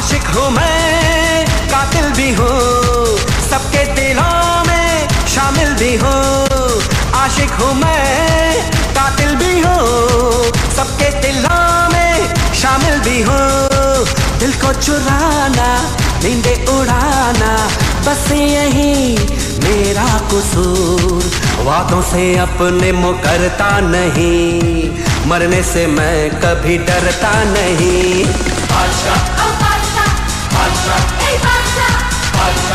आशिक हूँ मैं, कातिल भी हूँ, सबके दिलों में शामिल भी हूँ। आशिक हूँ मैं, कातिल भी हूँ, सबके दिलों में शामिल भी हूँ। दिल को चुराना, नींदे उड़ाना, बस यही मेरा कसूर। वादों से अपने मुकरता नहीं, मरने से मैं कभी डरता नहीं। बादशाह, बादशाह, बादशाह, बादशाह।